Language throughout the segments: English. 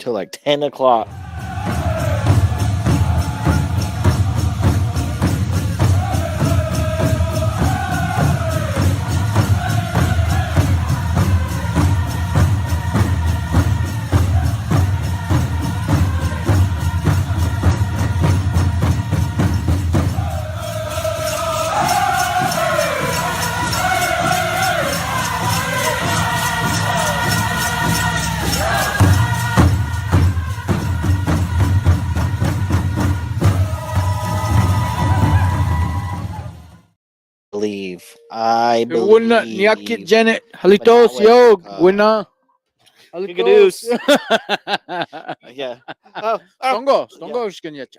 until like 10 o'clock. I Wina Nyakit believe. Janet Halitos Yo Wina Gigadoos. Yeah. Oh, Stongo yeah. Stongo Shkanyacha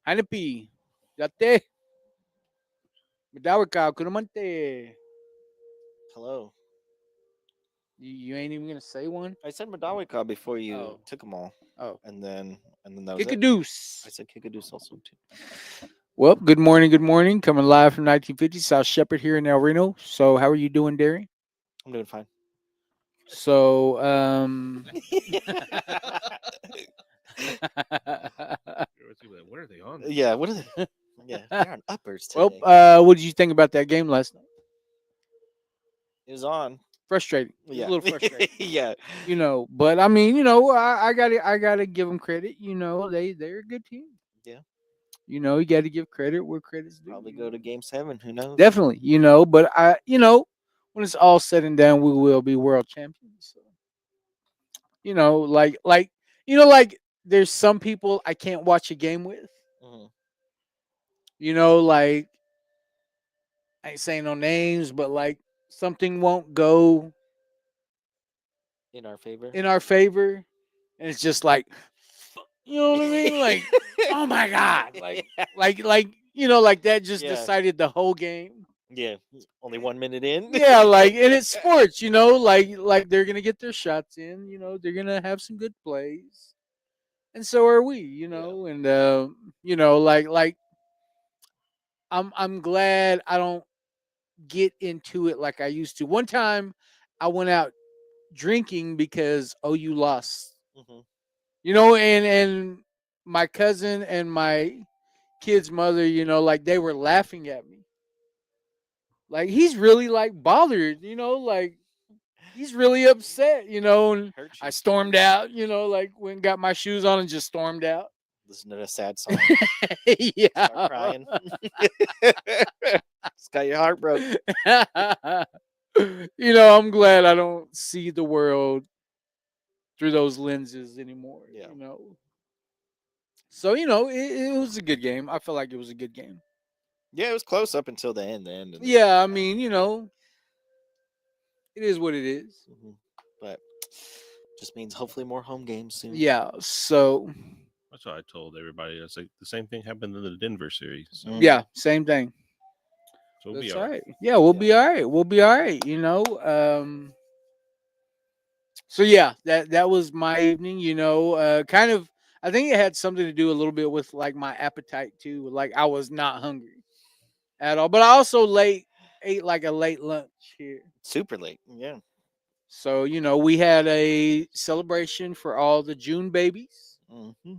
Hanapi Yate Madawaka Kunamante. Hello. You ain't even gonna say one? I said Madawika before you Oh. took them all, Oh. and then that was it. Kikadoos. I said Kikadoos also too. Well, good morning, coming live from 1950 South Shepherd here in El Reno. So how are you doing, Derry? I'm doing fine. So What are they on? Yeah. What are they? Yeah, they're on uppers today. well, what did you think about that game last night? It was on. Frustrating. It was Yeah. a little frustrating. Yeah. But I mean, I gotta give them credit. They're a good team. Yeah. You got to give credit where credit's due. Probably go to Game 7. Who knows? Definitely, but when it's all said and done, we will be world champions. So, like there's some people I can't watch a game with. Mhm. Like I ain't saying no names, but like something won't go In our favor. in our favor, and it's just like, you know what I mean? Like, oh my god, like that just Yeah. decided the whole game. Yeah. Only 1 minute in. Yeah, like, and it's sports, like they're gonna get their shots in, they're gonna have some good plays, and so are we, and like I'm glad I don't get into it like I used to. One time, I went out drinking because OU lost, Mhm. and my cousin and my kid's mother, like they were laughing at me. Like he's really like bothered, like he's really upset, and Hurt you. I stormed out, like went and got my shoes on and just stormed out. Listen to a sad song. Yeah. Start crying. It's got your heart broke. I'm glad I don't see the world through those lenses anymore. Yeah. So, it was a good game. I feel like it was a good game. Yeah, it was close up until the end. Yeah, I mean, it is what it is. Mhm. But just means hopefully more home games soon. Yeah, so That's what I told everybody. It's like the same thing happened in the Denver series. So, yeah, same thing. so we'll That's be all right. Yeah, we'll be all right. We'll be all right. So yeah, that was my evening. Kind of. I think it had something to do a little bit with like my appetite too. Like I was not hungry at all, but I also ate like a late lunch here. Super late. Yeah. So we had a celebration for all the June babies Mm-hmm.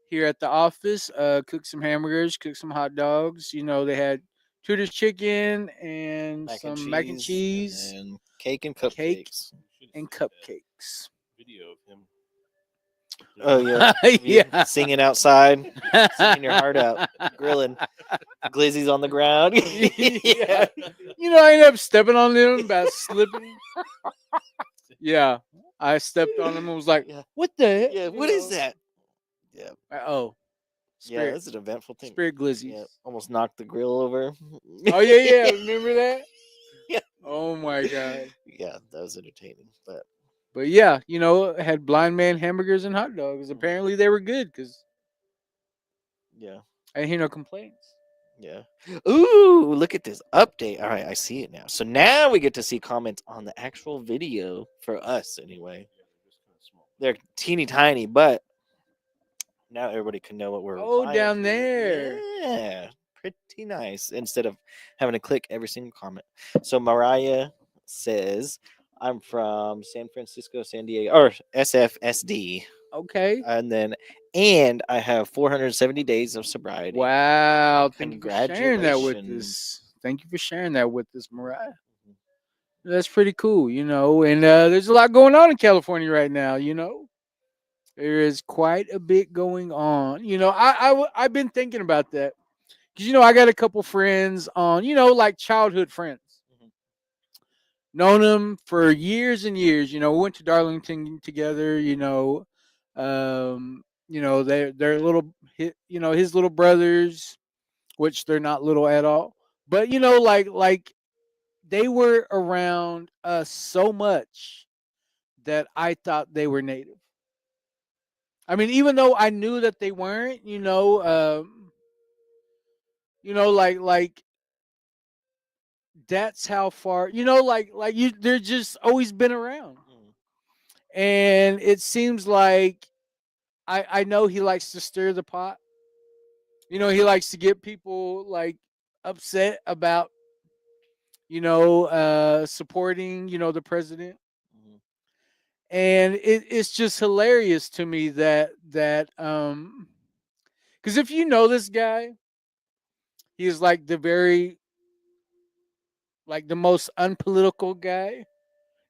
here at the office. Cooked some hamburgers, cooked some hot dogs. They had Tudor's chicken and some mac and cheese and cake and cupcakes. and cupcakes. Video of him. Oh yeah, Yeah. Singing outside, singing your heart out, grilling. Glizzy's on the ground. Yeah. I ended up stepping on them about slipping. Yeah. I stepped on them and was like, Yeah. what the heck? Yeah, what is that? Yeah, Oh. yeah, Spirit, that's an eventful thing. Spirit Glizzy. Yeah, almost knocked the grill over. Oh, yeah. Remember that? Yeah. Oh, my God. Yeah, that was entertaining. But yeah, it had blind man hamburgers and hot dogs. Apparently they were good because Yeah. I didn't hear no complaints. Yeah. Ooh, look at this update. All right, I see it now. So now we get to see comments on the actual video for us anyway. They're teeny tiny, but now everybody can know what we're replying down to. there. Yeah. Pretty nice. Instead of having to click every single comment. So Mariah says, I'm from San Francisco, San Diego, or SFSD, Okay. and I have 470 days of sobriety. Wow. Thank you for sharing that with Congratulations. us. Thank you for sharing that with us, Mariah. That's pretty cool, and there's a lot going on in California right now. There is quite a bit going on. I've been thinking about that because I got a couple friends on, like childhood friends. Mhm. Known them for years and years. We went to Darlington together. They're little, his little brothers, which they're not little at all. But like they were around us so much that I thought they were native. I mean, even though I knew that they weren't, like that's how far, like you, they're just always been around, Mhm. and it seems like I know he likes to stir the pot. He likes to get people like upset about supporting the president, Mhm. and it's just hilarious to me that because if you know this guy, he's like the most unpolitical guy.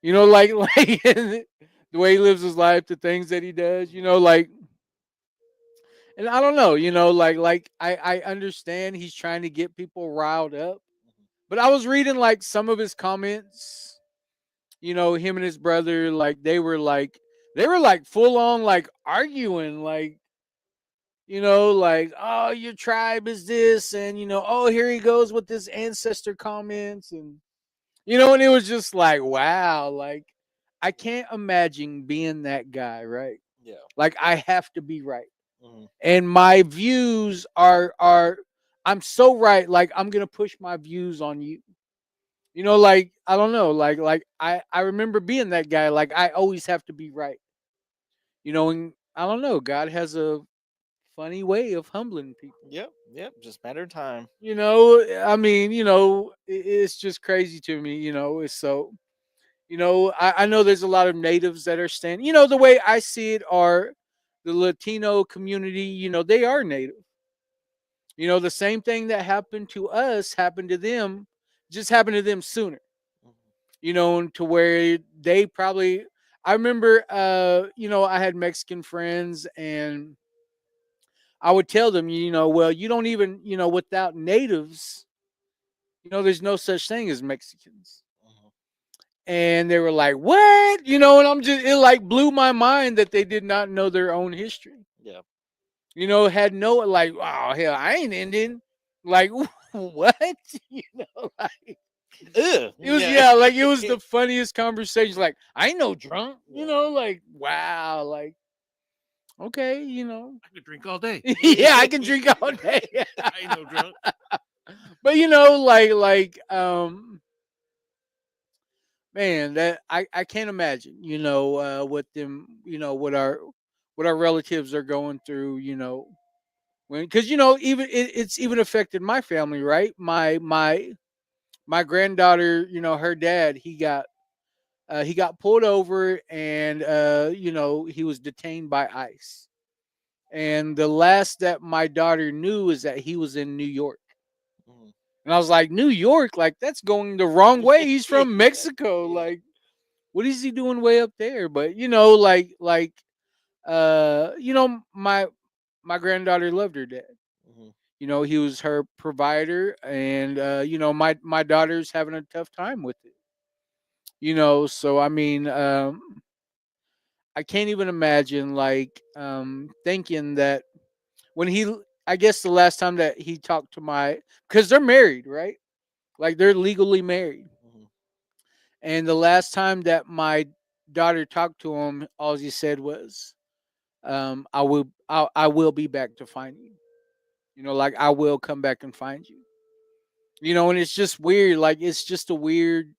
Like the way he lives his life, the things that he does. And I don't know. Like I understand he's trying to get people riled up, but I was reading like some of his comments. Him and his brother, like they were like full on like arguing, like, oh, your tribe is this, and oh, here he goes with this ancestor comments, and it was just like, wow, like I can't imagine being that guy, right? Yeah. Like I have to be right. Mhm. And my views are I'm so right, like I'm gonna push my views on you. Like I don't know, like I remember being that guy, like I always have to be right. And I don't know, God has a funny way of humbling people. Yep. Yep. Just matter of time. I mean, it's just crazy to me. It's so. I know there's a lot of natives that are standing. The way I see it are the Latino community. They are native. The same thing that happened to us happened to them, just happened to them sooner. Mhm. To where they probably. I remember, I had Mexican friends, and I would tell them, well, you don't even, without natives, there's no such thing as Mexicans. Mhm. And they were like, what? And it like blew my mind that they did not know their own history. Yeah. Had no, like, wow, hell, I ain't Indian. Like, what? Like, Ugh. it was, Yeah. yeah, like, it was the funniest conversation. Like, I ain't no drunk, Yeah. like, wow, like, okay, I could drink all day. yeah, I can drink all day. I ain't no drunk. But, man, that I can't imagine, what them, what our relatives are going through, when, because even it's even affected my family, right? My granddaughter, her dad, he got pulled over, and he was detained by ICE. And the last that my daughter knew is that he was in New York. Mhm. And I was like, New York, like that's going the wrong way. He's from Mexico, Yeah. like what is he doing way up there? But my granddaughter loved her dad. Mhm. He was her provider, and my daughter's having a tough time with it. So I mean, I can't even imagine like thinking that when I guess the last time that he talked to because they're married, right? Like they're legally married. Mhm. And the last time that my daughter talked to him, all he said was, I will be back to find you. Like I will come back and find you. And it's just weird. Like it's just a weird.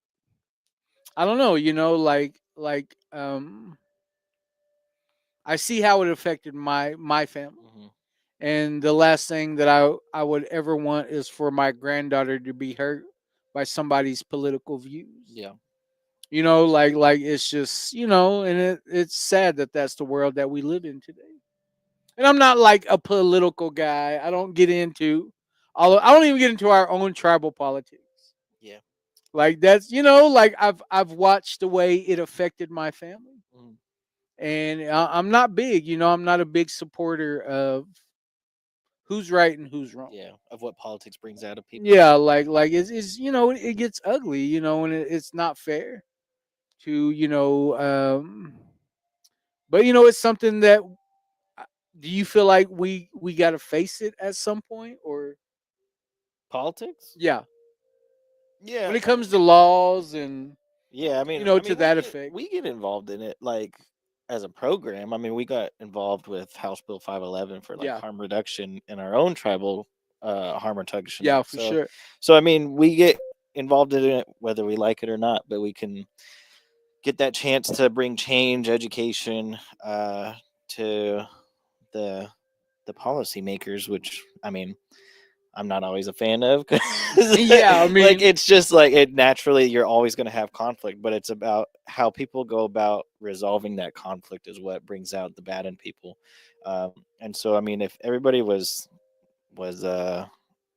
I don't know. I see how it affected my family. Mhm. And the last thing that I would ever want is for my granddaughter to be hurt by somebody's political views. Yeah. You know, like it's just, you know, and it's sad that that's the world that we live in today. And I'm not like a political guy. I don't get into I don't even get into our own tribal politics. Yeah. Like that's, you know, like I've watched the way it affected my family. Mhm. And I'm not big, you know, I'm not a big supporter of who's right and who's wrong. Yeah. Of what politics brings out of people. Yeah, like it's you know, it gets ugly, you know, and it's not fair to, you know, but you know, it's something that uh, do you feel like we got to face it at some point, or Politics. yeah, Yeah. when it comes to laws and Yeah. you know, to we that get effect. we get involved in it like as a program. I mean, we got involved with House Bill 511 for like Yeah, harm reduction in our own tribal harm reduction yeah, act. for So sure. I mean, we get involved in it whether we like it or not, but we can get that chance to bring change, education, to the policymakers, which I mean, I'm not always a fan of. 'Cause, Yeah, I like mean, it's just like it naturally you're always going to have conflict, but it's about how people go about resolving that conflict is what brings out the bad in people. And so I mean, if everybody was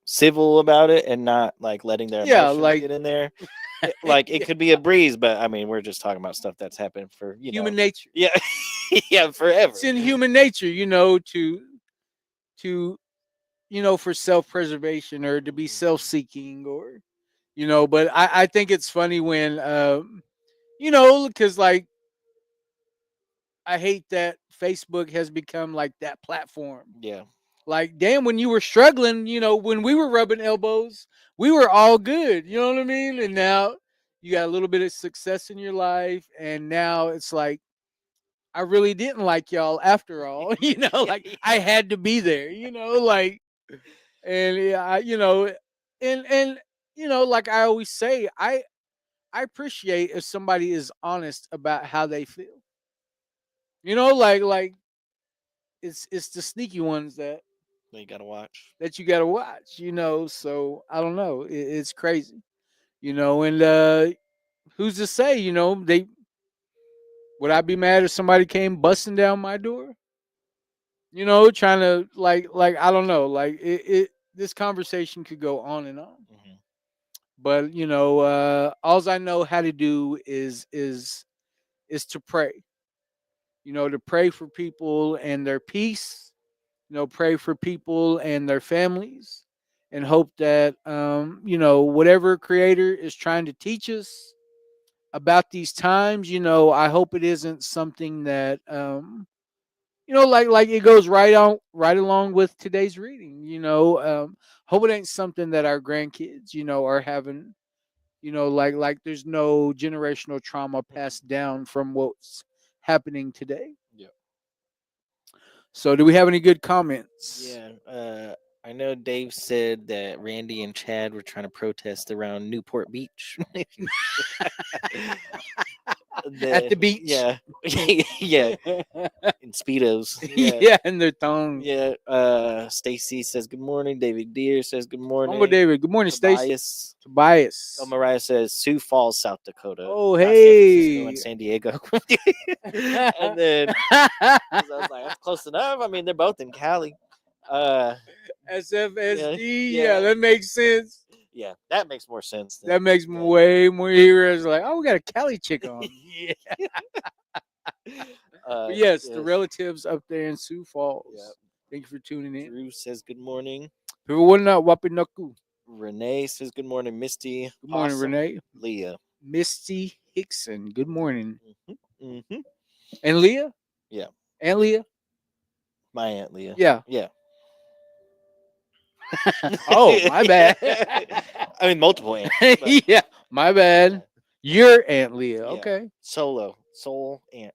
civil about it and not like letting their yeah, emotions like get in there, like it yeah, could be a breeze. But I mean, we're just talking about stuff that's happened for human nature. yeah, yeah, forever. It's in human nature, you know, to you know, for self-preservation or to be Mhm. self-seeking or you know, but I think it's funny when you know, because like I hate that Facebook has become like that platform. Yeah, Like, damn, when you were struggling, you know, when we were rubbing elbows, we were all good. You know what I mean? And now you got a little bit of success in your life, and now it's like I really didn't like y'all after all. You know, like I had to be there. You know, like and yeah, you know, and you know, like I always say, I appreciate if somebody is honest about how they feel. You know, like it's the sneaky ones you gotta watch. that you got to watch, you know. So I don't know. It's crazy, you know. And who's to say, you know, they would I be mad if somebody came busting down my door, you know, trying to like I don't know, like this conversation could go on and on. Hmm. But you know, all I know how to do is to pray. You know, to pray for people and their peace. You know, pray for people and their families, and hope that you know, whatever Creator is trying to teach us about these times, you know, I hope it isn't something that you know, like it goes right along with today's reading. You know, hope it ain't something that our grandkids, you know, are having. You know, like there's no generational trauma passed down from what's happening today. Yeah. So, do we have any good comments? Yeah. I know Dave said that Randy and Chad were trying to protest around Newport Beach. At the beach. Yeah. Yeah. In Speedos. Yeah. Yeah, and their tongue. Yeah. Stacy says good morning. David Deere says good morning. Uncle David. Good morning, Stacy. Tobias. Tobias. Oh, Mariah says Sioux Falls, South Dakota. Oh, not San Francisco hey. and San Diego. And then 'cause I was like, that's close enough. I mean, they're both in Cali. SFSD. Yeah, Yeah, that makes sense. yeah, that makes more sense. Than, That makes yeah. way more heroes. Like, oh, we got a Cali chick on. Yeah. But yes, the relatives up there in Sioux Falls. Yep. Thank you for tuning in. Drew says good morning. People wouldn't know Wapinaku. Renee says good morning. Misty. Good morning, Possum, Renee. Leah. Misty Hickson. Good morning. Mm-hmm. And Leah? Yeah. And Leah? My Aunt Leah. Yeah. Yeah. Oh, my bad. I mean, multiple aunts. But Yeah, my bad. Your Aunt Leah. Yeah. Okay. soul aunt.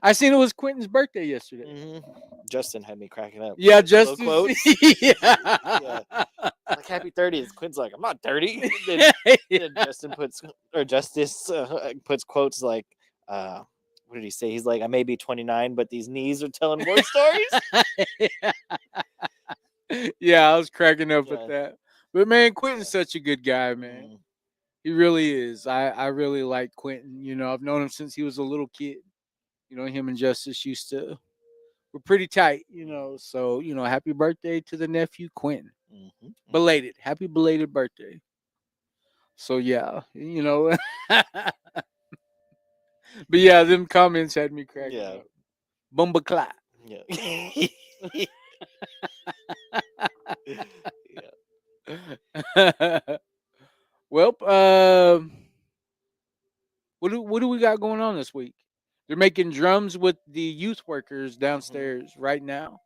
I seen it was Quentin's birthday yesterday. Mm-hmm. Justin had me cracking up. Yeah, With little Justin. quotes. Yeah. Like happy 30th. Quinn's like, I'm not 30. Then Justin Justice puts quotes like, what did he say? He's like, I may be 29, but these knees are telling more stories. Yeah, I was cracking up Yeah. at that. But man, Quentin's such a good guy, man. He really is. I really like Quentin. You know, I've known him since he was a little kid. You know, him and Justice we're pretty tight, you know. So, you know, happy birthday to the nephew Quentin. Mm-hmm. Belated. Happy belated birthday. So yeah, you know. But yeah, them comments had me cracking Yeah. up. Bumba clap. Yeah. Yeah. Well, what do we got going on this week? They're making drums with the youth workers downstairs right now.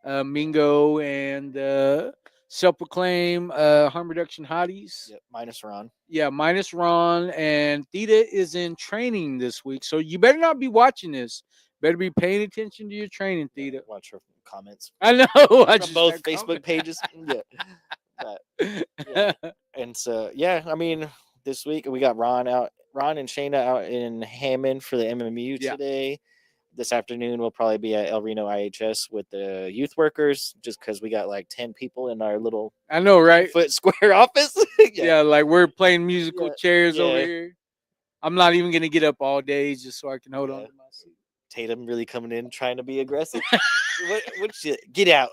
Mingo and self-proclaimed harm reduction hotties. Yep. Minus Ron. Yeah, minus Ron, and Theta is in training this week, so you better not be watching this. Better be paying attention to your training, Theta. Watch her comments I know. I from just both that Facebook comment. pages. Yeah. But, yeah. And so, yeah, I mean, this week we got Ron and Shayna out in Hammond for the MMU Yeah. today. This afternoon we'll probably be at El Reno IHS with the youth workers, just because we got like 10 people in our little I know, right? foot square office. Yeah, like we're playing musical Yeah, chairs over yeah. here. I'm not even gonna get up all day just so I can hold on Yeah. to my seat. Tatum really coming in trying to be aggressive. what shit? Get out.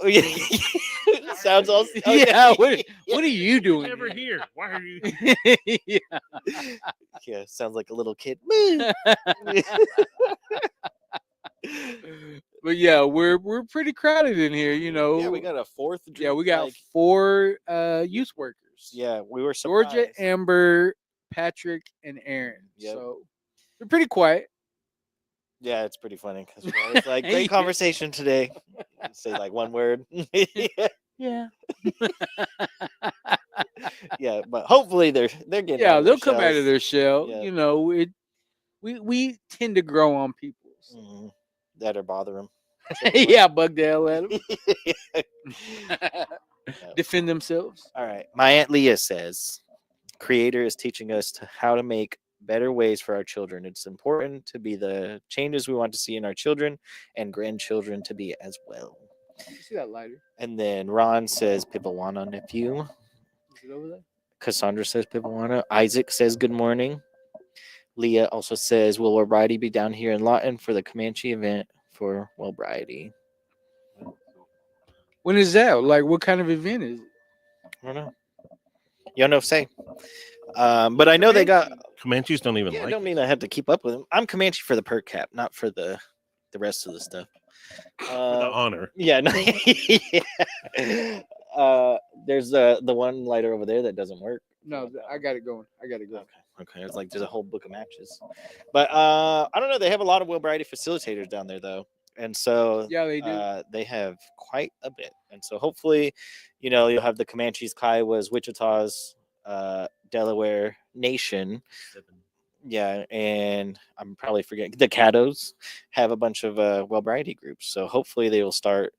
Sounds all. Yeah, what are you doing? Never here. Why are you? Yeah. Yeah, sounds like a little kid. But yeah, we're pretty crowded in here, you know. Yeah, we got a fourth. Yeah, we got like, 4 youth workers. yeah, we were surprised. Georgia, Amber, Patrick, and Aaron. Yep. So they're pretty quiet. Yeah, it's pretty funny because we're always like, Yeah. great conversation today. Say like one word. Yeah. Yeah, but hopefully they're getting. Yeah, out of they'll their come out of shells. their shell. Yeah. You know, we tend to grow on people. So. Mhm. That or bother them. Yeah, bug the hell at them. Defend themselves. All right. My Aunt Leah says, Creator is teaching us how to make better ways for our children. It's important to be the changes we want to see in our children and grandchildren to be as well. You see that lighter? And then Ron says, Pipawana nephew. Is it over there? Cassandra says, Pipawana. Isaac says, good morning. Leah also says, will Wellbriety be down here in Lawton for the Comanche event for Wellbriety? When is that? Like, what kind of event is it? I don't know. You know, say. But I know they got. Comanches don't even Yeah, I like. don't mean I have to keep up with them. I'm Comanche for the per cap, not for the rest of the stuff. For the honor. Yeah, no, yeah. There's the one lighter over there that doesn't work. No, I got it going. I got it going. Okay. It's like there's a whole book of matches. But I don't know. They have a lot of Wellbriety facilitators down there though, and so Yeah, they do. they have quite a bit. And so hopefully, you know, you'll have the Comanches, Kiowas, Wichita's, Delaware Nation. Yeah, and I'm probably forgetting the Caddos have a bunch of Wellbriety groups. So hopefully they will start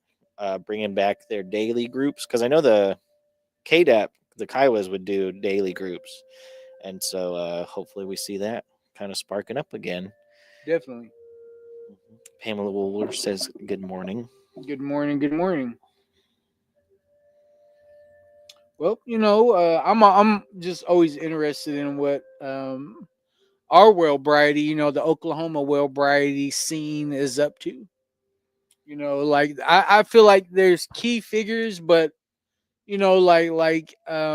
bringing back their daily groups, because I know the KDAP, the Kiowas would do daily groups, and so hopefully we see that kind of sparking up again. Definitely. Pamela Woolwer says good morning. Good morning. Good morning. Well, you know, I'm just always interested in what our Wellbriety, you know, the Oklahoma Wellbriety scene is up to. You know, like I feel like there's key figures, but you know, like I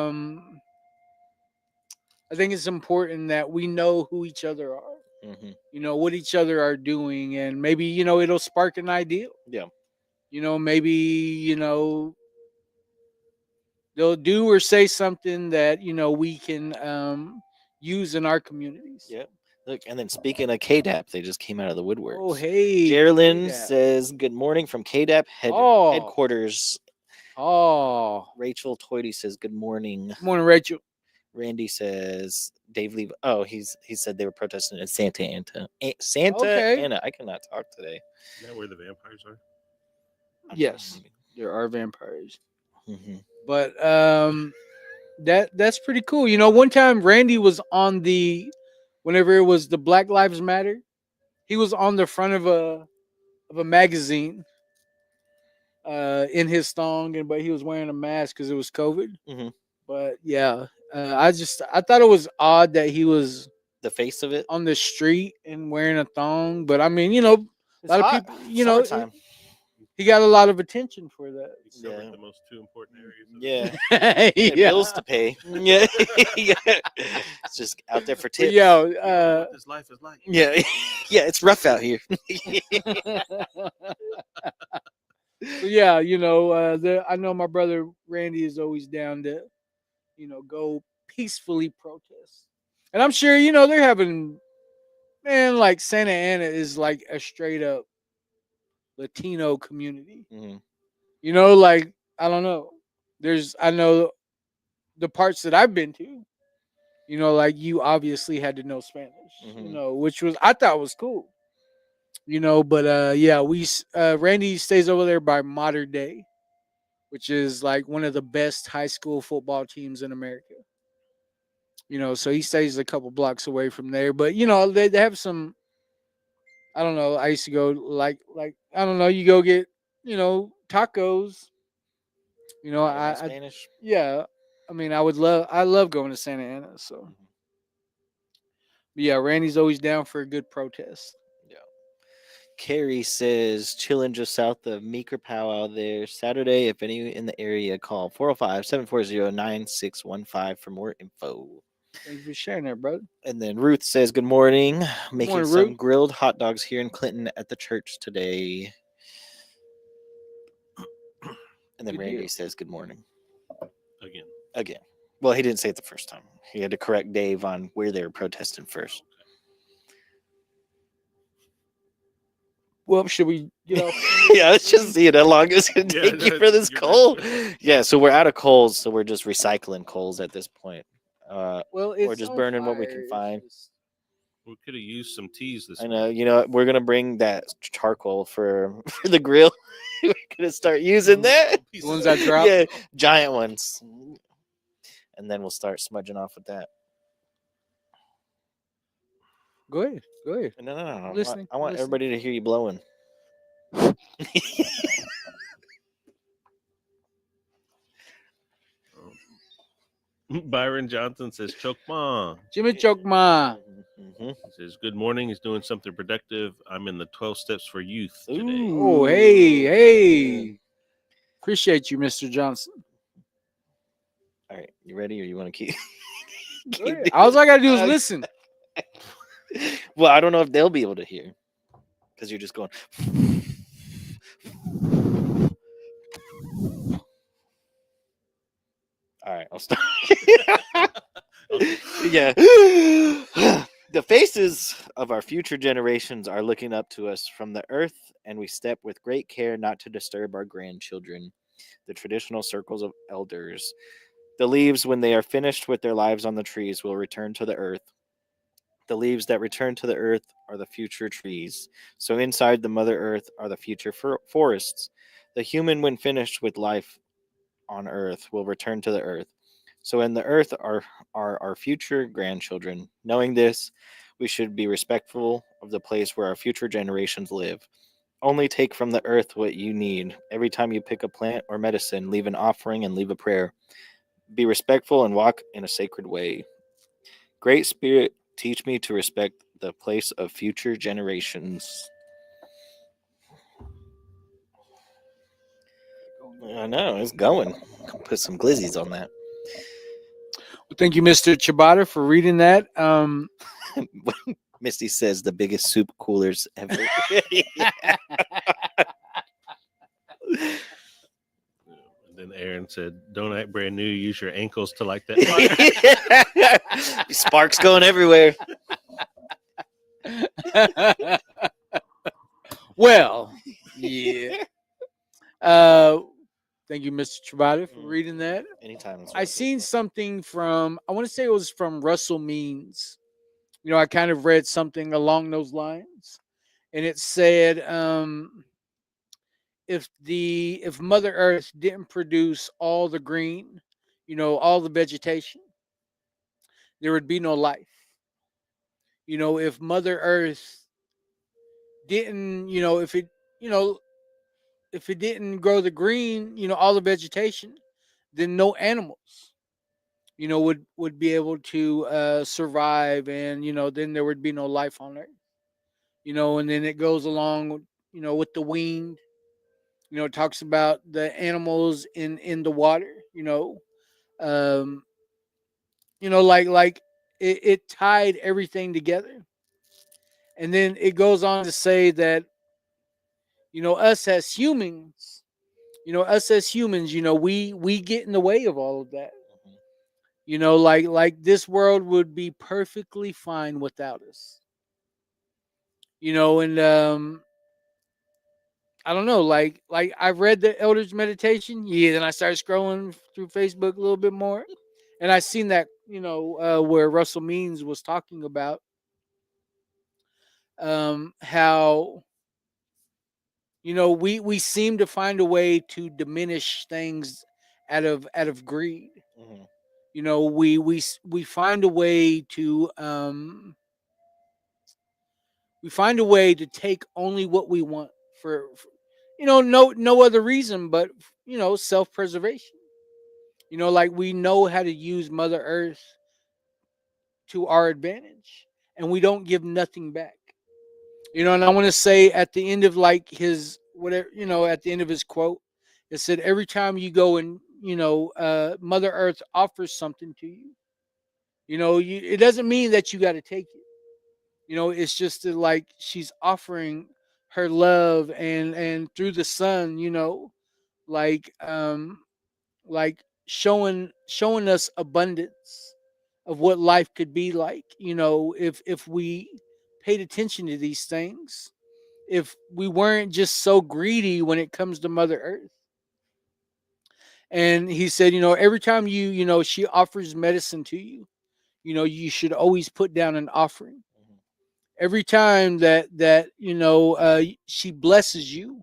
think it's important that we know who each other are. Mm-hmm. You know what each other are doing, and maybe you know it'll spark an idea. Yeah. You know, maybe you know they'll do or say something that you know we can use in our communities. Yep. Look, and then speaking of KDAP, they just came out of the woodworks. Oh, hey, Geraldine KDAP. says good morning from KDAP Oh. headquarters. Oh, Rachel Toity says good morning. good morning, Rachel. Randy says Dave Levi. Oh, he said they were protesting in Santa Ana. Santa Okay. Ana. I cannot talk today. Is that where the vampires are? Yes, there are vampires, Mm-hmm. but that's pretty cool. You know, one time Randy was on whenever it was the Black Lives Matter, he was on the front of a magazine in his thong, but he was wearing a mask because it was COVID. Mhm. But yeah, I thought it was odd that he was The face of it. on the street and wearing a thong, but I mean, a lot of people, Summertime. he got a lot of attention for that. He covered Yeah. the most two important areas. Of Yeah. the And bills to pay. Yeah. Yeah. It's just out there for But tips. yeah, You don't know what this life is like. Yeah. Yeah. It's rough out here. but yeah, I know my brother Randy is always down to, go peacefully protest, and I'm sure they're having, man, like Santa Ana is like a straight up Latino community. Mhm. Like I don't know. I know the parts that I've been to. Like you obviously had to know Spanish. Mhm. Which was I thought was cool. But yeah, Randy stays over there by Modern Day, which is like one of the best high school football teams in America. So he stays a couple blocks away from there. But they have some. I don't know. I used to go like I don't know. You go get tacos. Learning I Spanish. yeah. I mean, I love going to Santa Ana. So but yeah, Randy's always down for a good protest. Yeah. Carrie says, chilling just south of Meeker Powwow there. Saturday, if any in the area, call 405-740-9615 for more info. Thank you for sharing that, brother. And then Ruth says, good morning. Making morning, some Ruth. grilled hot dogs here in Clinton at the church today. And then Good Randy deal. says, good morning. Again. Well, he didn't say it the first time. He had to correct Dave on where they were protesting first. Well, should we get off? Yeah, let's just see how long it's going to Yeah, take you for this you're coal. right. Yeah, so we're out of coals, so we're just recycling coals at this point. Well, Or it's just on burning what we fire, can it's find. just- We could have used some teas this I morning. know, we're gonna bring that charcoal for the grill. We're gonna start using that. The ones that drop? Yeah, giant ones, and then we'll start smudging off with that. Go ahead. Go ahead. No, no, no. I'm listening, I want I'm listening. everybody to hear you blowing. Byron Johnson says, Chokma. Jimmy Chokma. Mhm. He says, good morning. He's doing something productive. I'm in the 12 steps for youth today. Oh, hey. Appreciate you, Mr. Johnson. All right, you ready, or you want to keep? Go ahead. All I gotta do is Uh, listen. Well, I don't know if they'll be able to hear because you're just going. All right, I'll start. Yeah. The faces of our future generations are looking up to us from the earth, and we step with great care not to disturb our grandchildren. The traditional circles of elders. The leaves, when they are finished with their lives on the trees, will return to the earth. The leaves that return to the earth are the future trees. So inside the Mother Earth are the future forests. The human, when finished with life on earth, will return to the earth. So in the earth are our future grandchildren. Knowing this, we should be respectful of the place where our future generations live. Only take from the earth what you need. Every time you pick a plant or medicine, leave an offering and leave a prayer. Be respectful and walk in a sacred way. Great Spirit, teach me to respect the place of future generations. I know, it's going. Put some glizzies on that. Well, thank you, Mr. Chibata, for reading that. Misty says the biggest soup coolers ever. And then Aaron said, don't act brand new. Use your ankles to light that fire. Sparks going everywhere. Well, yeah. Thank you, Mr. Chibata, for reading that. Anytime. I seen something from, I want to say it was from Russell Means. I kind of read something along those lines, and it said, if Mother Earth didn't produce all the green, all the vegetation, there would be no life. If Mother Earth didn't, if it didn't grow the green, all the vegetation, then no animals. would be able to survive, and then there would be no life on Earth. And then it goes along, with the winged. It talks about the animals in the water. Um, like it tied everything together, and then it goes on to say that us as humans, we get in the way of all of that. Mhm. Like this world would be perfectly fine without us. And I don't know, like I've read the Elder's Meditation. Yeah, then I started scrolling through Facebook a little bit more, and I seen that where Russell Means was talking about how we seem to find a way to diminish things out of greed. Mhm. We find a way to take only what we want for no other reason but self-preservation. Like we know how to use Mother Earth to our advantage, and we don't give nothing back. And I want to say at the end of like his whatever, at the end of his quote, it said every time you go and Mother Earth offers something to you, it doesn't mean that you got to take it. It's just that, like, she's offering her love, and through the sun, like like showing us abundance of what life could be like, if we paid attention to these things, if we weren't just so greedy when it comes to Mother Earth. And he said, every time she offers medicine to you, you should always put down an offering. Mhm. Every time that she blesses you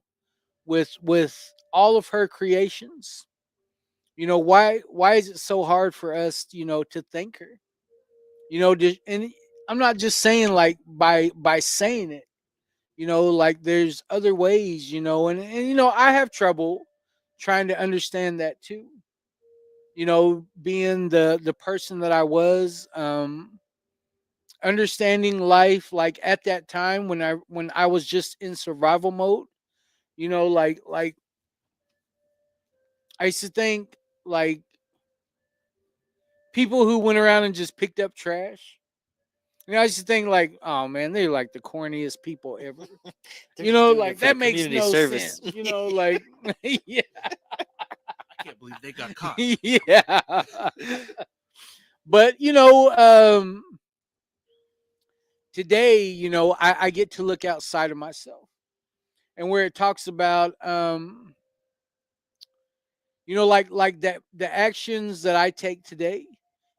with all of her creations, why is it so hard for us to thank her? And I'm not just saying like by saying it. Like there's other ways, and I have trouble trying to understand that too. Being the person that I was, understanding life like at that time when I was just in survival mode. Like I used to think like people who went around and just picked up trash. I used to think like, oh man, they're like the corniest people ever. They're just doing it Like for the that makes community no service. sense. Like yeah, I can't believe they got caught. yeah. But today, I get to look outside of myself, and where it talks about like that the actions that I take today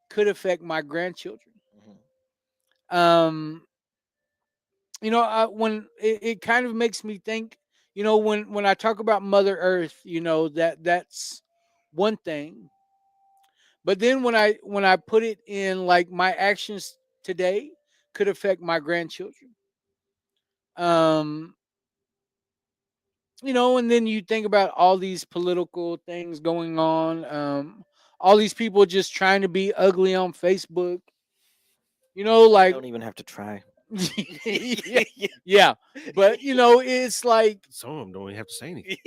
could affect my grandchildren. Mhm. Um, when it kind of makes me think, when I talk about Mother Earth, that's one thing. But then when I put it in like my actions today could affect my grandchildren. Um, and then you think about all these political things going on, all these people just trying to be ugly on Facebook, You like don't even have to try. yeah, yeah. But it's like, Some of them don't even have to say anything.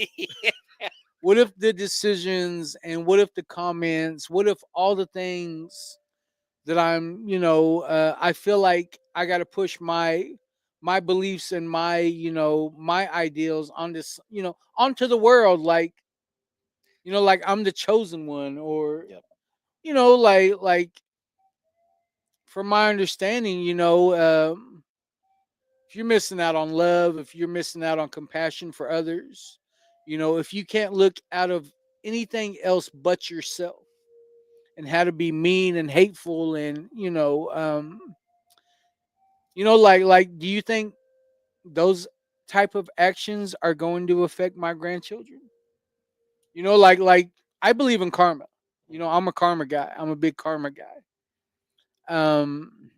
what if the decisions, and what if the comments, what if all the things that I feel like I got to push my beliefs and my ideals on this, onto the world, like, like I'm the chosen one, or Yep. like from my understanding, if you're missing out on love, if you're missing out on compassion for others, if you can't look out of anything else but yourself, and how to be mean and hateful, and like do you think those type of actions are going to affect my grandchildren? Like I believe in karma. I'm a karma guy. I'm a big karma guy. Um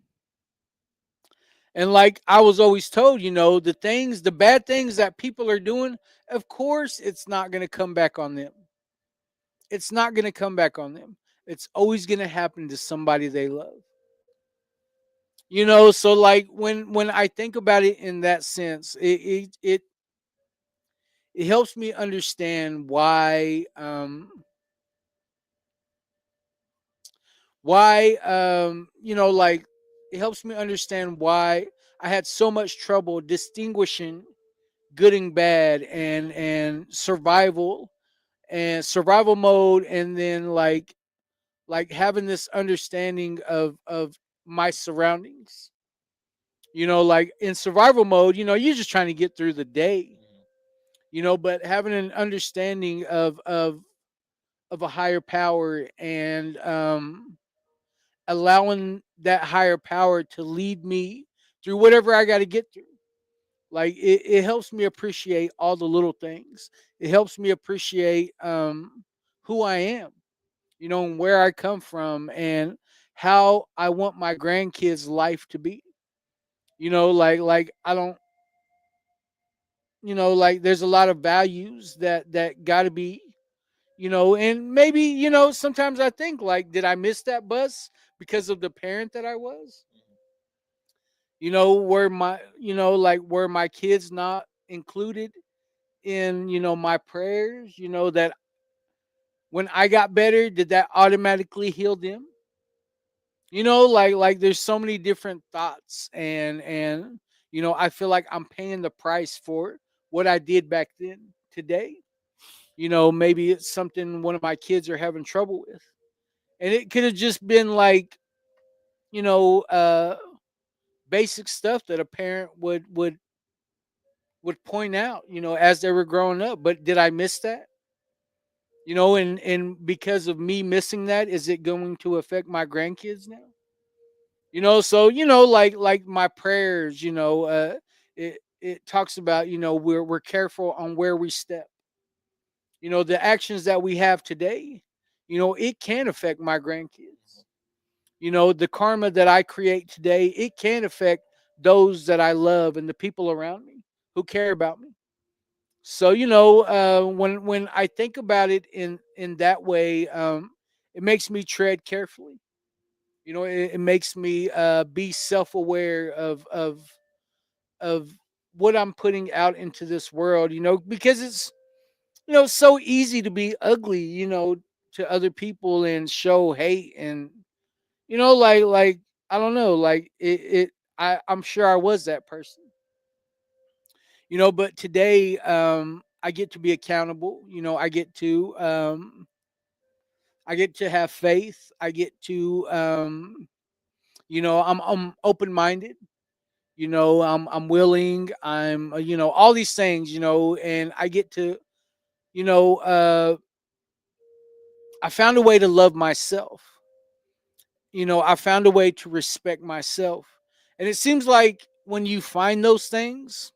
and like I was always told, the bad things that people are doing, of course it's not going to come back on them. It's not going to come back on them. it's always going to happen to somebody they love. You know, so like when I think about it in that sense, it helps me understand why you know, like it helps me understand why I had so much trouble distinguishing good and bad and survival mode, and then like having this understanding of my surroundings. You know, like in survival mode, you know, you're just trying to get through the day, you know, but having an understanding of a higher power, and allowing that higher power to lead me through whatever I got to get through. Like it helps me appreciate all the little things. It helps me appreciate who I am, you know, and where I come from, and how I want my grandkids' life to be. You know, like I don't, you know, like there's a lot of values that got to be, you know, and maybe, you know, sometimes I think like, did I miss that bus because of the parent that I was? You know, where my, you know, like were my kids not included in, you know, my prayers? You know, that when I got better, did that automatically heal them? You know, like there's so many different thoughts, and you know, I feel like I'm paying the price for what I did back then today. You know, maybe it's something one of my kids are having trouble with, and it could have just been like, you know, basic stuff that a parent would point out, you know, as they were growing up. But did I miss that? You know, and because of me missing that, is it going to affect my grandkids now? You know, so you know, like my prayers, you know, it talks about, you know, we're careful on where we step. You know, the actions that we have today, you know, it can affect my grandkids. You know, the karma that I create today, it can affect those that I love and the people around me who care about me. So you know, when I think about it in that way, it makes me tread carefully. You know, it makes me be self-aware of what I'm putting out into this world. You know, because it's, you know, so easy to be ugly. You know, to other people and show hate, and you know, like I don't know, like I'm sure I was that person. You know, but today I get to be accountable. You know, I get to have faith. I get to you know, I'm open minded. You know, I'm willing. I'm you know, all these things. You know, and I get to, you know, I found a way to love myself. You know, I found a way to respect myself, and it seems like when you find those things,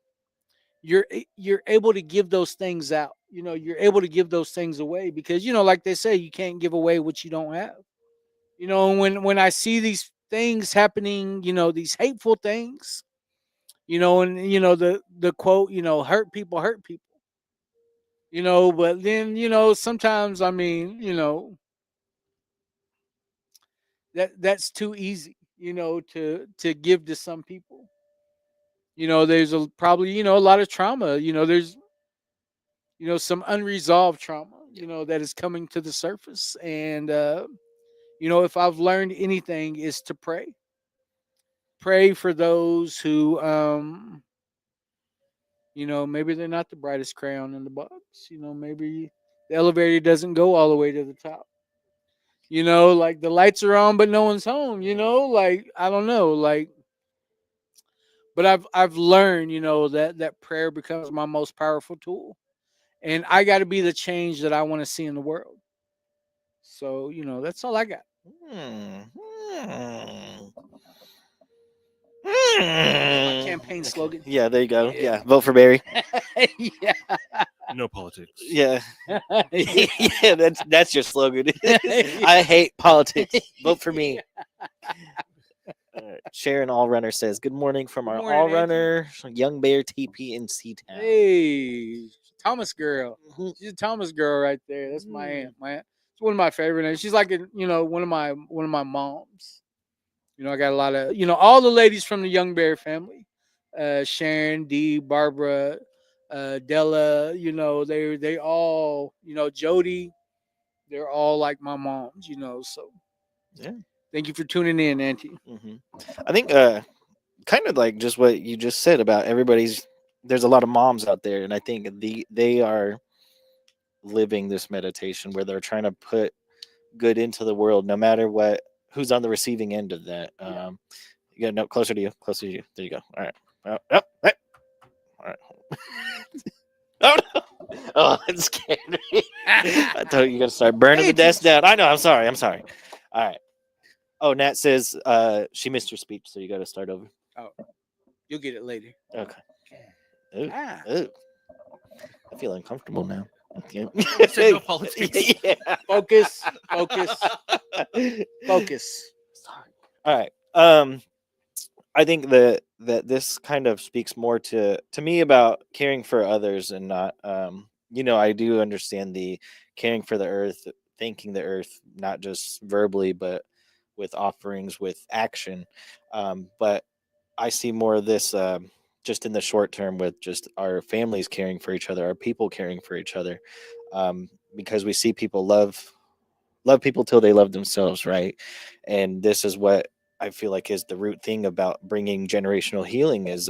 you're able to give those things out. You know, you're able to give those things away, because you know, like they say, you can't give away what you don't have. You know, when I see these things happening, you know, these hateful things, you know, and you know, the quote, you know, hurt people, you know, but then, you know, sometimes, I mean, you know, that's too easy, you know, to give to some people. You know, there's a probably, you know, a lot of trauma. You know, there's, you know, some unresolved trauma, you know, that is coming to the surface. And you know, if I've learned anything, is to pray. Pray for those who you know, maybe they're not the brightest crayon in the box. You know, maybe the elevator doesn't go all the way to the top. You know, like the lights are on but no one's home, you know? Like I don't know, like, but I've learned, you know, that prayer becomes my most powerful tool. And I got to be the change that I want to see in the world. So, you know, that's all I got. Hmm. Hmm. My Hmm. campaign slogan. Yeah, there you go. Yeah. Yeah, vote for Barry. Yeah. No politics. Yeah, yeah, that's your slogan. I hate politics. Vote for me. Sharon All Runner says, "Good morning from Good our morning, All Auntie. Runner, Young Bear TP in C Town." Hey, Thomas girl. Mhm. She's a Thomas girl right there. That's my Mm. aunt. My aunt. one of my favorite names. She's like one of my moms. I got a lot of all the ladies from the Young Bear family, Sharon, Dee, Barbara, Della. They all Jody. They're all like my moms. So Yeah. thank you for tuning in, Auntie. I think kind of like just what you just said about everybody's. There's a lot of moms out there, and I think they are living this meditation where they're trying to put good into the world, no matter who's on the receiving end of that. You got no closer to you, closer to you. There you go. All right. Oh, hey. All right. Oh no! Oh, it scared me. I thought you were gonna start burning the desk down. I know. I'm sorry. All right. Oh, Nat says she missed her speech, so you got to start over. Oh, you'll get it later. Okay. Ooh, ooh. I feel uncomfortable now. Okay. Said no politics. Yeah. Focus. Sorry. All right. I think that this kind of speaks more to me about caring for others and not I do understand the caring for the earth, thanking the earth, not just verbally but with offerings, with action. But I see more of this just in the short term with just our families caring for each other, our people caring for each other, because we see people love people till they love themselves, right? And this is what I feel like is the root thing about bringing generational healing is,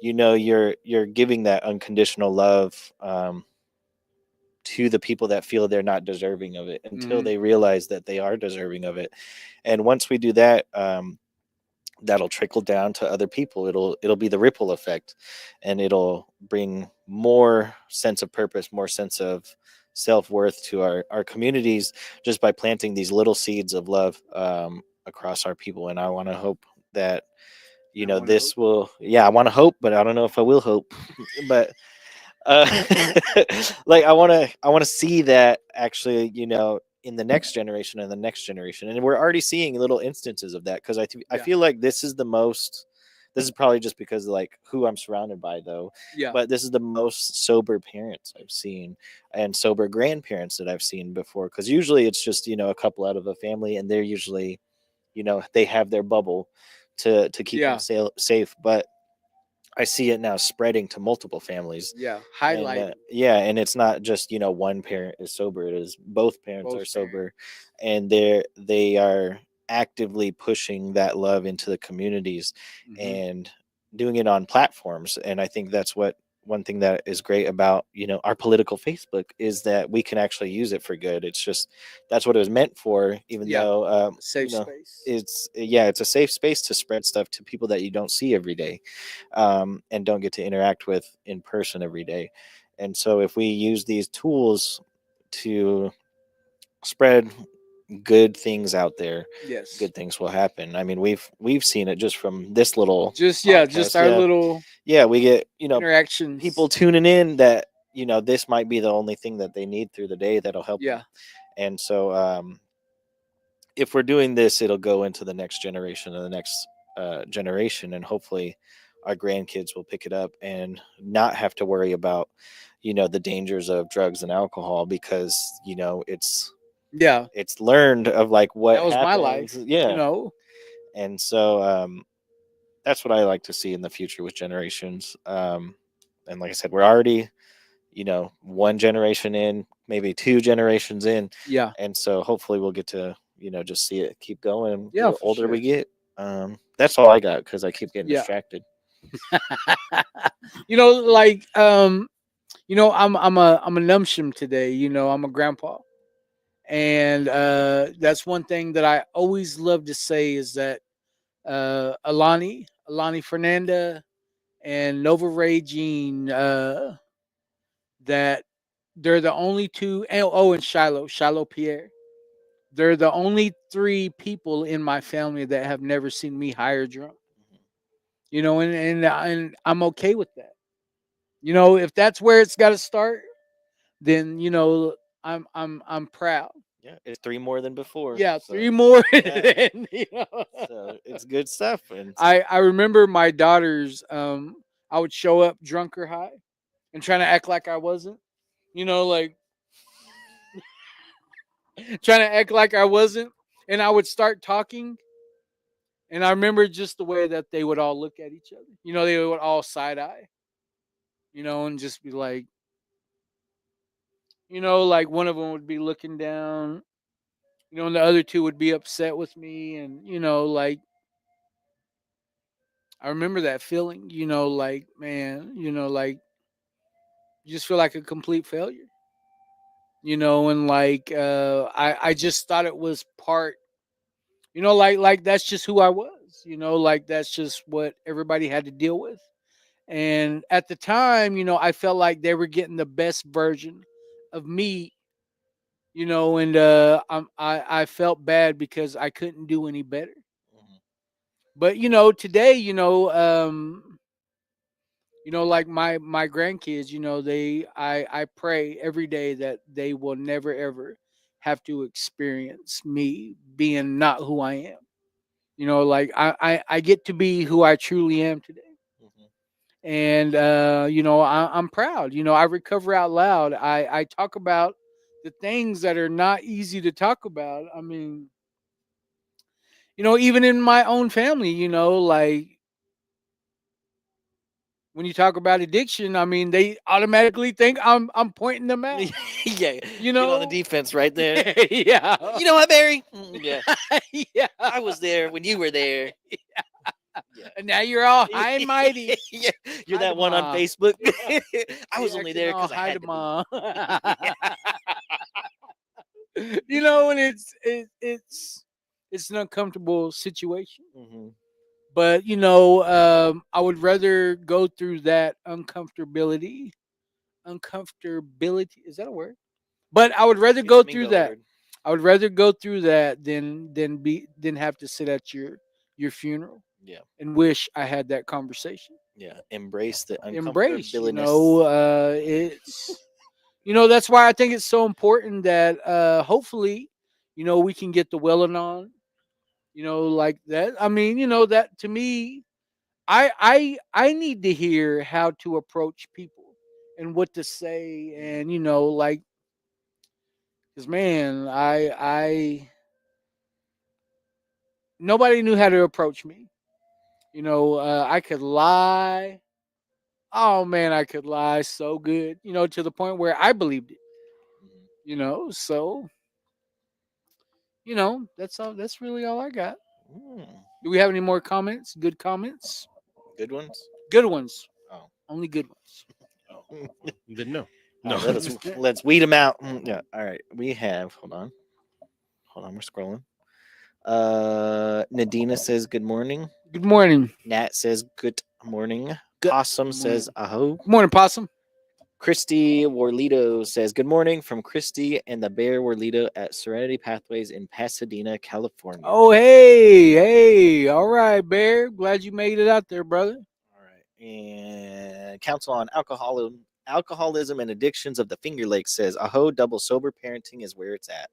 you're giving that unconditional love to the people that feel they're not deserving of it until Mhm. they realize that they are deserving of it. And once we do that, that'll trickle down to other people. It'll be the ripple effect, and it'll bring more sense of purpose, more sense of self-worth to our communities, just by planting these little seeds of love across our people. And I want to hope that this will, I want to hope, but I don't know if I will hope. But like I want to see that actually, in the next generation and the next generation. And we're already seeing little instances of that, because I feel like this is probably just because of like who I'm surrounded by though. Yeah. But this is the most sober parents I've seen, and sober grandparents that I've seen before, because usually it's just a couple out of a family, and they're usually they have their bubble to keep them safe. But I see it now spreading to multiple families. Yeah. And, Highlight. and it's not just one parent is sober. It is both parents are sober, and they are actively pushing that love into the communities and doing it on platforms. And I think that's one thing that is great about our political Facebook is that we can actually use it for good. It's just that's what it was meant for, even though Safe space. it's a safe space to spread stuff to people that you don't see every day, and don't get to interact with in person every day. And so if we use these tools to spread good things out there, Yes. good things will happen. I mean, we've seen it just from this little just podcast. our little we get interactions. people tuning in that this might be the only thing that they need through the day that'll help them. And so if we're doing this, it'll go into the next generation and the next generation, and hopefully our grandkids will pick it up and not have to worry about the dangers of drugs and alcohol, because it's learned of like what that was happens. my life. And so that's what I like to see in the future with generations. And like I said, we're already one generation in, maybe 2 generations in. And so hopefully we'll get to just see it keep going. The older we get. That's all I got, because I keep getting distracted. I'm a numshim today. I'm a grandpa, and that's one thing that I always love to say is that Alani Fernanda and Nova Ray Jean, that they're the only 2, and Shiloh Pierre. They're the only 3 people in my family that have never seen me high or drunk. And I'm okay with that. If that's where it's got to start, then I'm proud. Yeah, it's 3 more than before. Yeah, so, 3 more. Than, so it's good stuff. And I remember my daughters. I would show up drunk or high, and trying to act like I wasn't. Like trying to act like I wasn't. And I would start talking. And I remember just the way that they would all look at each other. You know, they would all side eye, you know, and just be like, you know, like one of them would be looking down, you know, and the other two would be upset with me. And, you know, like, I remember that feeling, you know, like, man, you know, like, you just feel like a complete failure, you know, and like, I just thought it was part, you know, like that's just who I was, you know, like that's just what everybody had to deal with. And at the time, you know, I felt like they were getting the best version of me, you know, and I felt bad because I couldn't do any better. Mhm. But you know, today, you know, like my grandkids, you know, I pray every day that they will never ever have to experience me being not who I am. You know, like I get to be who I truly am today. Mhm. And you know, I'm proud. You know, I recover out loud. I talk about the things that are not easy to talk about. I mean, you know, even in my own family, you know, like when you talk about addiction, I mean, they automatically think I'm pointing them out. Yeah, You get on the know, defense right there. yeah, You know what, Barry? Yeah, yeah. I was there when you were there. Yeah. And now you're all high and mighty. Yeah, you're Hi, that one on Ma. Facebook. I You're was only acting there all because I hi to had to be. Ma. You know, and it's an uncomfortable situation. Hmm. But you know, I would rather go through that uncomfortability. Uncomfortability, is that a word? But I would rather It's a go through Mingo that. word. I would rather go through that than have to sit at your funeral Yeah, and wish I had that conversation. yeah. Embrace the Embrace, you uncomfortability. know, it's, you know, that's why I think it's so important that hopefully, you know, we can get the Well-Anon, you know, like that. I mean, you know, that to me, I need to hear how to approach people and what to say, and you know, like, because man, I nobody knew how to approach me. You know, I could lie. Oh man, I could lie so good. You know, to the point where I believed it. Mhm. You know, so you know, that's all. That's really all I got. Mm, Do we have any more comments? Good comments? good ones. Good ones. Oh, Only good ones. oh. Then no. All No. right, let's weed them out. Yeah. All right. We have. Hold on. We're scrolling. Nadina says good morning. Good morning. Nat says good morning. Good Possum morning. says aho. Good morning, Possum. Christy Warlito says good morning from Christy and the Bear Warlito at Serenity Pathways in Pasadena, California. Oh, hey, hey. All right, Bear. Glad you made it out there, brother. All right. And Council on Alcoholism and Addictions of the Finger Lakes says aho, double sober parenting is where it's at.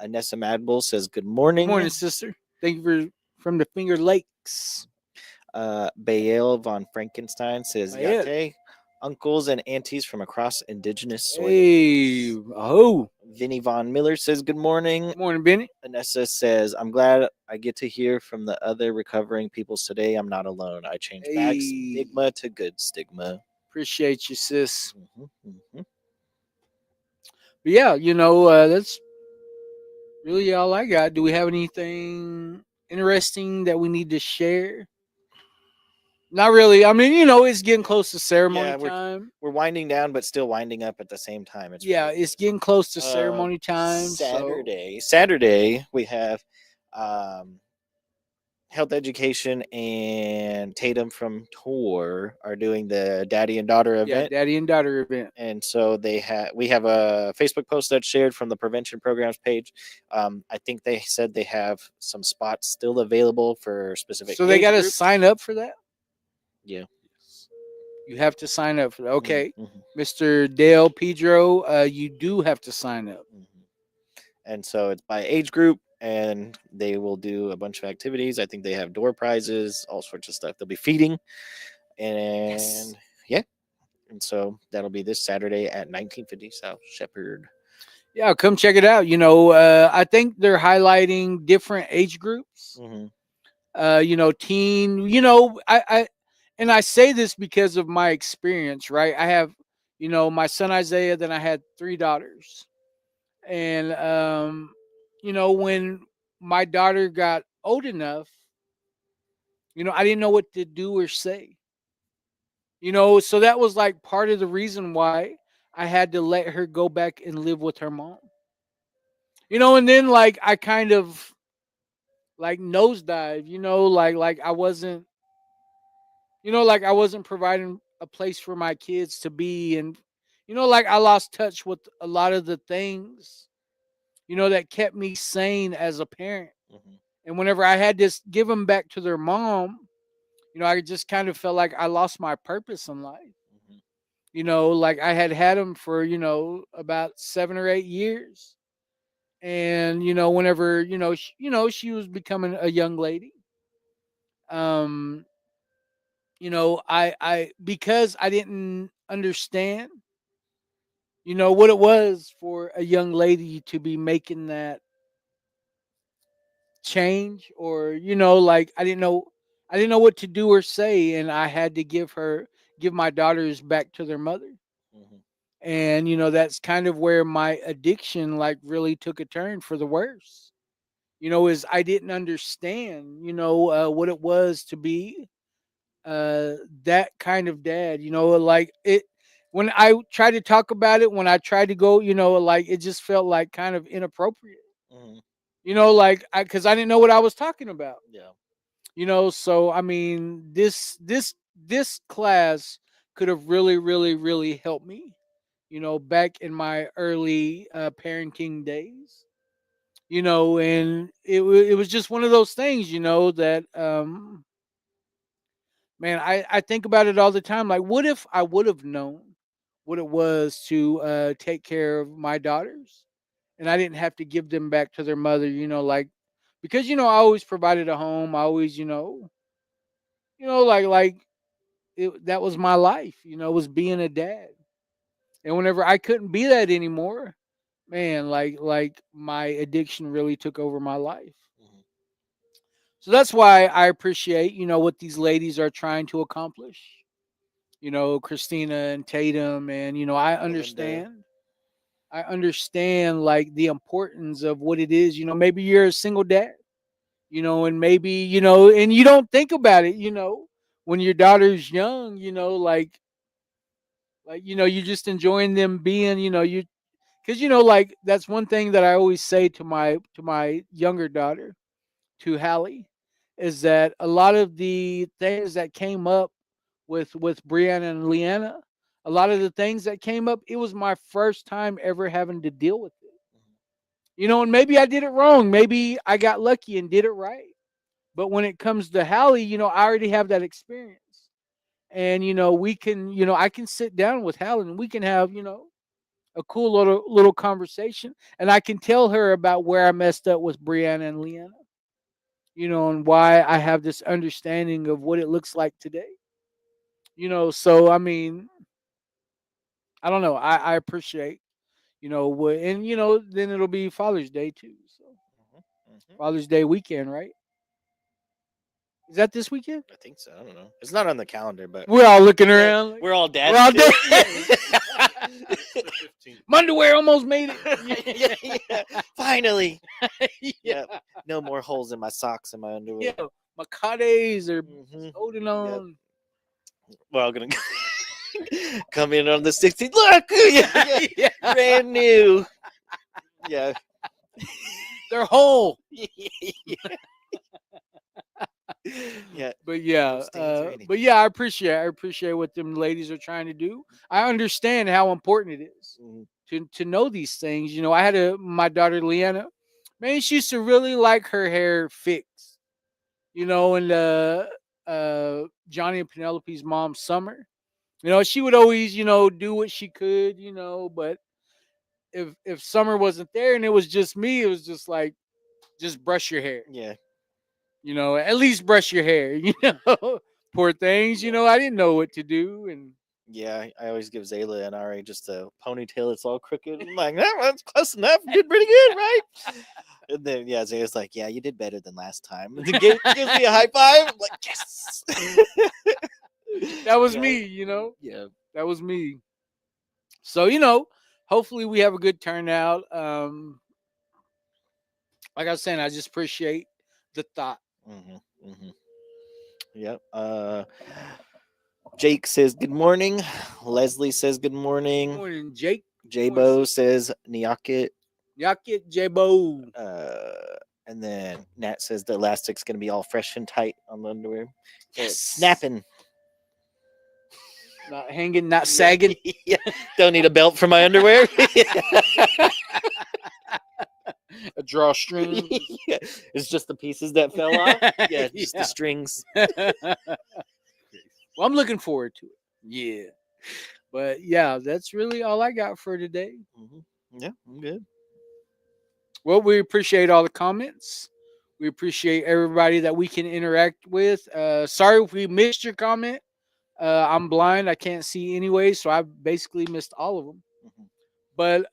Anessa Madbull says good Good morning. morning, sister. Thank you from the Finger Lakes. Bael von Frankenstein says Bael. yate. Uncles and aunties from across indigenous soil. Hey, oh. Vinny Von Miller says good morning. Good morning, Benny. Vanessa says, I'm glad I get to hear from the other recovering peoples today. I'm not alone. I changed bad Hey. stigma to good stigma. Appreciate you, sis. Mhm. But yeah, you know, that's really all I got. Do we have anything interesting that we need to share? Not really. I mean, you know, it's getting close to ceremony Yeah, time. we're winding down, but still winding up at the same time. It's Yeah, it's getting close to ceremony time. Saturday, we have um, Health Education and Tatum from Tor are doing the Daddy and Daughter So, yeah, event. daddy and daughter event. And so we have a Facebook post that's shared from the prevention programs page. I think they said they have some spots still available for specific. So they age got to groups. sign up for that. Yeah. You have to sign up for that. Okay, Mhm. Mr. Dale Pedro, you do have to sign up. Mhm. And so it's by age group, and they will do a bunch of activities. I think they have door prizes, all sorts of stuff. They'll be feeding, and Yes. yeah, and so that'll be this Saturday at 1950 South Shepherd. Yeah, come check it out. I think they're highlighting different age groups. Hmm. Teen. And I say this because of my experience. Right, I have, my son Isaiah. Then I had three daughters, and when my daughter got old enough, I didn't know what to do or say. So that was like part of the reason why I had to let her go back and live with her mom. And then like I kind of like nosedive, like I wasn't, like I wasn't providing a place for my kids to be, and like I lost touch with a lot of the things, that kept me sane as a parent. Hmm. And whenever I had to give them back to their mom, I just kind of felt like I lost my purpose in life. Hmm. Like I had them for, about 7 or 8 years. And, whenever, she was becoming a young lady, um, because I didn't understand, what it was for a young lady to be making that change, or, like I didn't know what to do or say. And I had to give my daughters back to their mother. Hmm. And that's kind of where my addiction like really took a turn for the worse. Is I didn't understand, what it was to be that kind of dad. Like it, when I tried to talk about it, when I tried to go, like it just felt like kind of inappropriate. Hmm. Like because I didn't know what I was talking about. Yeah. So I mean, this class could have really, really, really helped me, back in my early parenting days. And it was just one of those things, that man, I think about it all the time. Like, what if I would have known what it was to take care of my daughters, and I didn't have to give them back to their mother, like because I always provided a home. I always, like that was my life, was being a dad. And whenever I couldn't be that anymore, man, like my addiction really took over my life. Hmm. So that's why I appreciate, what these ladies are trying to accomplish. Christina and Tatum, and I Melinda. understand. I understand like the importance of what it is. Maybe you're a single dad, and maybe, and you don't think about it, when your daughter's young, like you're just enjoying them being, you because like that's one thing that I always say to my younger daughter, to Hallie, is that a lot of the things that came up with Brianna and Leanna, a lot of the things that came up, it was my first time ever having to deal with it. And maybe I did it wrong. Maybe I got lucky and did it right. But when it comes to Hallie, I already have that experience. And we can, I can sit down with Hallie and we can have, a cool little conversation. And I can tell her about where I messed up with Brianna and Leanna, and why I have this understanding of what it looks like today. So I mean, I don't know. I appreciate, what, and then it'll be Father's Day too. So Hmm. Hmm. Father's Day weekend, right? Is that this weekend? I think so. I don't know. It's not on the calendar, but We're all looking yeah, around. Like, we're all dads. we're all too. dead. The 15th. My underwear almost made Yeah, it. yeah. Finally. Yeah. Yep. No more holes in my socks and my underwear. Yeah. Macades are Hmm. holding Yep. on. We're all gonna come in on the 16th. Look, yeah, Yeah. brand new. Yeah. They're whole. Yeah. But yeah, No stains or anything. but yeah, I appreciate what them ladies are trying to do. I understand how important it is Mhm. to know these things. I had my daughter Leanna. Man, she used to really like her hair fixed. And Johnny and Penelope's mom, Summer. She would always, do what she could, but if Summer wasn't there and it was just me, it was just like, just brush your hair. Yeah. At least brush your hair. Poor things. Yeah. I didn't know what to do, and Yeah, I always give Zayla and Ari just a ponytail that's all crooked. I'm like, that one's close enough. You did pretty good, right? And then, yeah, Zayla's like, yeah, you did better than last time. And gives me a high five. I'm like, yes. That was Yeah. me, you know. Yeah. That was me. So, you know, hopefully we have a good turnout. Like I was saying, I just appreciate the thought. Yep. Jake says good morning. Leslie says good morning. Morning, Jake. J-Bo says Nyakit. Yakit J-Bo. And then Nat says the elastic's gonna be all fresh and tight on the underwear. So it's Yes. snapping. Not hanging, not sagging. Yeah. Don't need a belt for my underwear. A drawstring. Yeah. It's just the pieces that fell off. Yeah, just the strings. Well, I'm looking forward to it. Yeah. But yeah, that's really all I got for today. Yeah, I'm good. Well, we appreciate all the comments. We appreciate everybody that we can interact with. Sorry if we missed your comment. I'm blind. I can't see anyway, so I basically missed all of them. But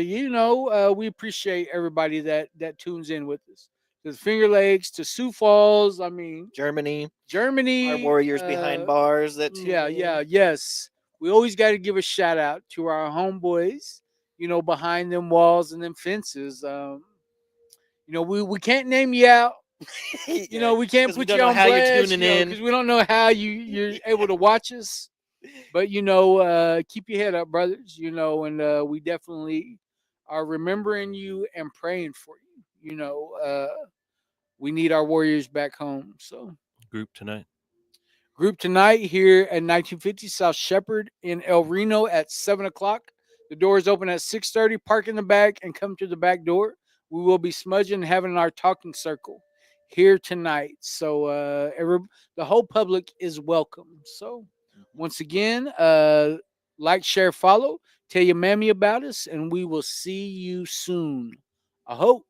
you know, we appreciate everybody that tunes in with us. To the Finger Lakes, to Sioux Falls. I mean, Germany. Germany. Our warriors behind bars. That tune in. Yes. We always got to give a shout out to our homeboys. You know, behind them walls and them fences. You know, we can't name you out. You know, we can't 'Cause we put don't you know on how you're blast, tuning you know, in. because we don't know how you're able to watch us. But you know, keep your head up, brothers. You know, and we definitely are remembering you and praying for you. You know, we need our warriors back home. So Group tonight. group tonight here at 1950 South Shepherd in El Reno at 7:00. The doors open at 6:30. Park in the back and come to the back door. We will be smudging and having our talking circle here tonight. So the whole public is welcome. So once again, like, share, follow, tell your mammy about us, and we will see you soon. I hope.